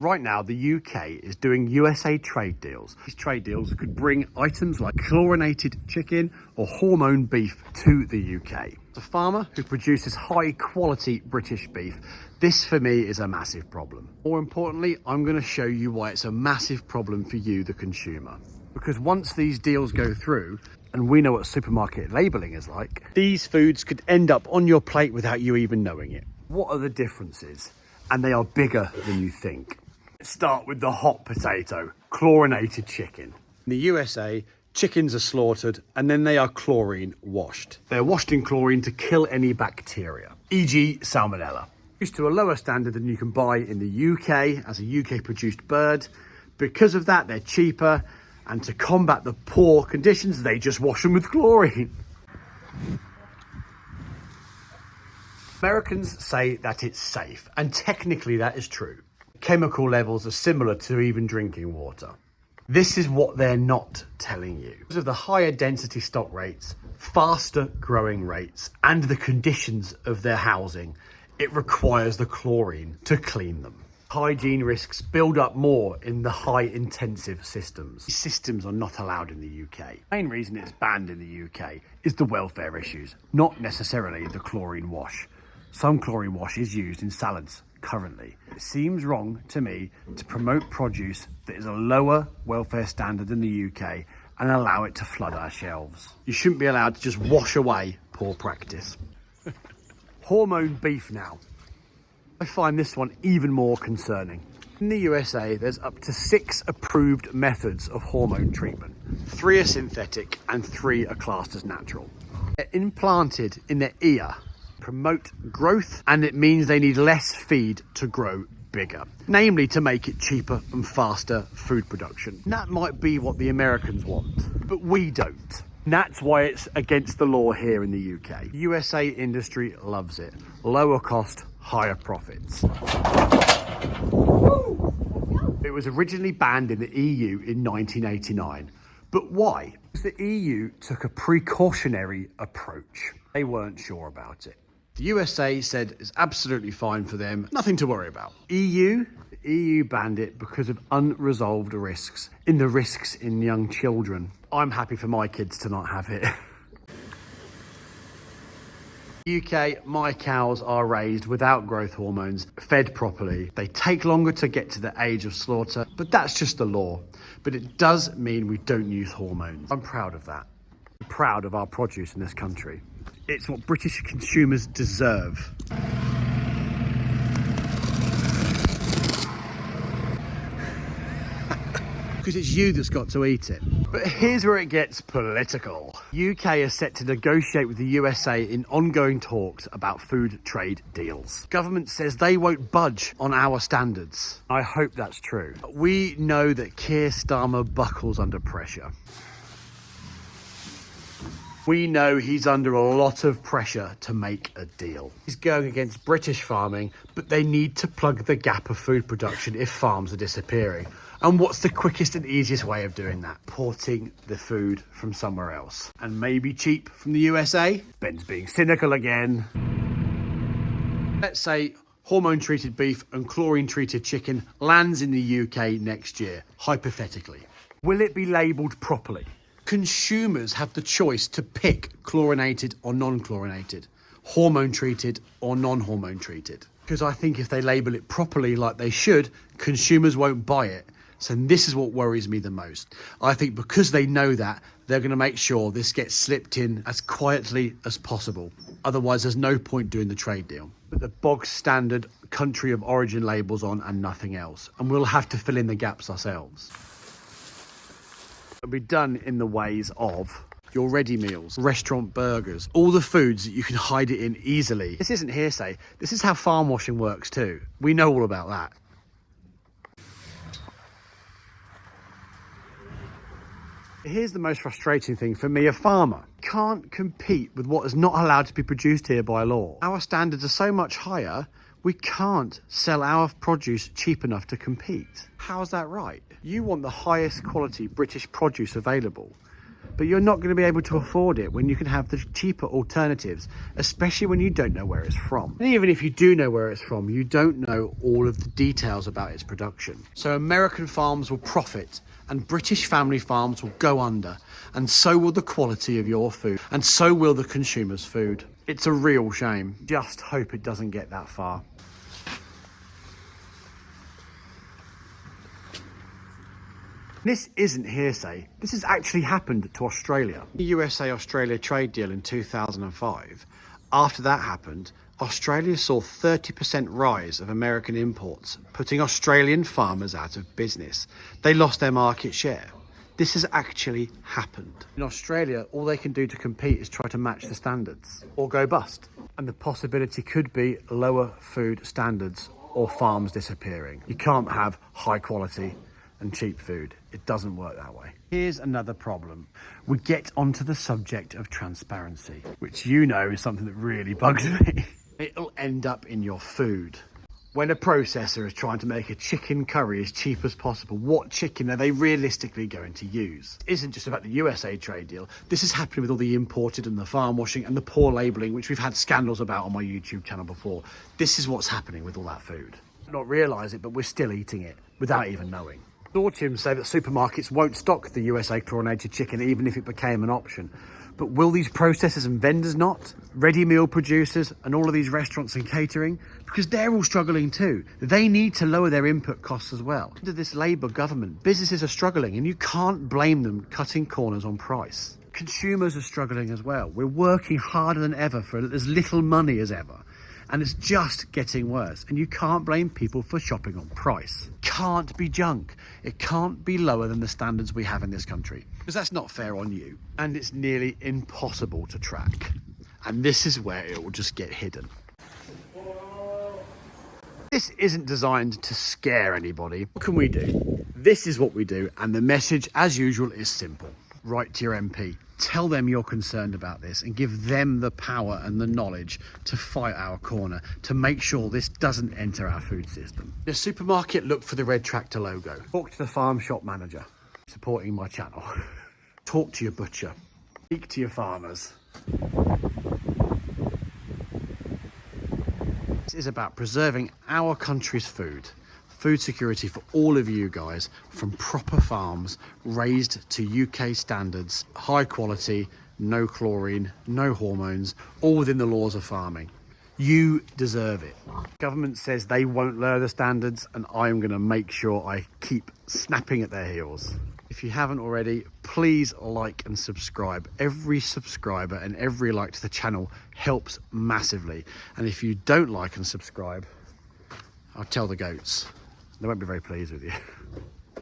Right now, the UK is doing USA trade deals. These trade deals could bring items like chlorinated chicken or hormone beef to the UK. As a farmer who produces high quality British beef, this for me is a massive problem. More importantly, I'm going to show you why it's a massive problem for you, the consumer. Because once these deals go through, and we know what supermarket labeling is like, these foods could end up on your plate without you even knowing it. What are the differences? And they are bigger than you think. Let's start with the hot potato, chlorinated chicken. In the USA, chickens are slaughtered and then they are chlorine washed. They're washed in chlorine to kill any bacteria, e.g. salmonella. Used to a lower standard than you can buy in the UK as a UK produced bird. Because of that, they're cheaper, and to combat the poor conditions, they just wash them with chlorine. Americans say that it's safe, and technically that is true. Chemical levels are similar to even drinking water. This is what they're not telling you. Because of the higher density stock rates, faster growing rates, and the conditions of their housing, it requires the chlorine to clean them. Hygiene risks build up more in the high intensive systems. These systems are not allowed in the UK. The main reason it's banned in the UK is the welfare issues, not necessarily the chlorine wash. Some chlorine wash is used in salads currently. It seems wrong to me to promote produce that is a lower welfare standard than the UK and allow it to flood our shelves. You shouldn't be allowed to just wash away poor practice. Hormone beef now. I find this one even more concerning. In the USA, there's up to 6 approved methods of hormone treatment. 3 are synthetic and 3 are classed as natural. They're implanted in the ear, promote growth, and it means they need less feed to grow bigger, namely to make it cheaper and faster food production. And that might be what the Americans want, but we don't. And that's why it's against the law here in the UK. USA industry loves it. Lower cost, higher profits. It was originally banned in the EU in 1989. But why? Because the EU took a precautionary approach. They weren't sure about it. The USA said it's absolutely fine for them, nothing to worry about. The EU banned it because of unresolved risks in young children. I'm happy for my kids to not have it. UK, my cows are raised without growth hormones, fed properly. They take longer to get to the age of slaughter, but that's just the law. But it does mean we don't use hormones. I'm proud of that. I'm proud of our produce in this country. It's what British consumers deserve. Because it's you that's got to eat it. But here's where it gets political. UK is set to negotiate with the USA in ongoing talks about food trade deals. Government says they won't budge on our standards. I hope that's true. We know that Keir Starmer buckles under pressure. We know he's under a lot of pressure to make a deal. He's going against British farming, but they need to plug the gap of food production if farms are disappearing. And what's the quickest and easiest way of doing that? Porting the food from somewhere else. And maybe cheap from the USA? Ben's being cynical again. Let's say hormone-treated beef and chlorine-treated chicken lands in the UK next year, hypothetically. Will it be labelled properly? Consumers have the choice to pick chlorinated or non-chlorinated, hormone-treated or non-hormone treated. Because I think if they label it properly like they should, consumers won't buy it. So this is what worries me the most. I think because they know that, they're going to make sure this gets slipped in as quietly as possible. Otherwise, there's no point doing the trade deal. Put the bog standard country of origin labels on and nothing else. And we'll have to fill in the gaps ourselves. It'll be done in the ways of your ready meals, restaurant burgers, all the foods that you can hide it in easily. This isn't hearsay. This is how farm washing works too. We know all about that. Here's the most frustrating thing for me, a farmer. Can't compete with what is not allowed to be produced here by law. Our standards are so much higher, we can't sell our produce cheap enough to compete. How's that right? You want the highest quality British produce available, but you're not going to be able to afford it when you can have the cheaper alternatives, especially when you don't know where it's from. And even if you do know where it's from, you don't know all of the details about its production. So American farms will profit and British family farms will go under, and so will the quality of your food, and so will the consumer's food. It's a real shame. Just hope it doesn't get that far. This isn't hearsay. This has actually happened to Australia. The USA-Australia trade deal in 2005. After that happened, Australia saw 30% rise of American imports, putting Australian farmers out of business. They lost their market share. This has actually happened. In Australia, all they can do to compete is try to match the standards or go bust. And the possibility could be lower food standards or farms disappearing. You can't have high quality and cheap food. It doesn't work that way. Here's another problem. We get onto the subject of transparency, which you know is something that really bugs me. It'll end up in your food. When a processor is trying to make a chicken curry as cheap as possible, what chicken are they realistically going to use? It isn't just about the USA trade deal. This is happening with all the imported and the farm washing and the poor labelling, which we've had scandals about on my YouTube channel before. This is what's happening with all that food. Not realise it, but we're still eating it without even knowing. Consortiums say that supermarkets won't stock the USA chlorinated chicken even if it became an option. But will these processors and vendors not? Ready meal producers and all of these restaurants and catering? Because they're all struggling too. They need to lower their input costs as well. Under this Labour government, businesses are struggling and you can't blame them cutting corners on price. Consumers are struggling as well. We're working harder than ever for as little money as ever. And it's just getting worse. And you can't blame people for shopping on price. Can't be junk. It can't be lower than the standards we have in this country. Because that's not fair on you. And it's nearly impossible to track. And this is where it will just get hidden. This isn't designed to scare anybody. What can we do? This is what we do. And the message, as usual, is simple. Write to your MP. Tell them you're concerned about this and give them the power and the knowledge to fight our corner, to make sure this doesn't enter our food system. In a supermarket, look for the red tractor logo. Talk to the farm shop manager supporting my channel. Talk to your butcher. Speak to your farmers. This is about preserving our country's food. Food security for all of you guys, from proper farms raised to UK standards, high quality, no chlorine, no hormones, all within the laws of farming. You deserve it. Government says they won't lower the standards and I'm going to make sure I keep snapping at their heels. If you haven't already, please like and subscribe. Every subscriber and every like to the channel helps massively. And if you don't like and subscribe, I'll tell the goats. They won't be very pleased with you.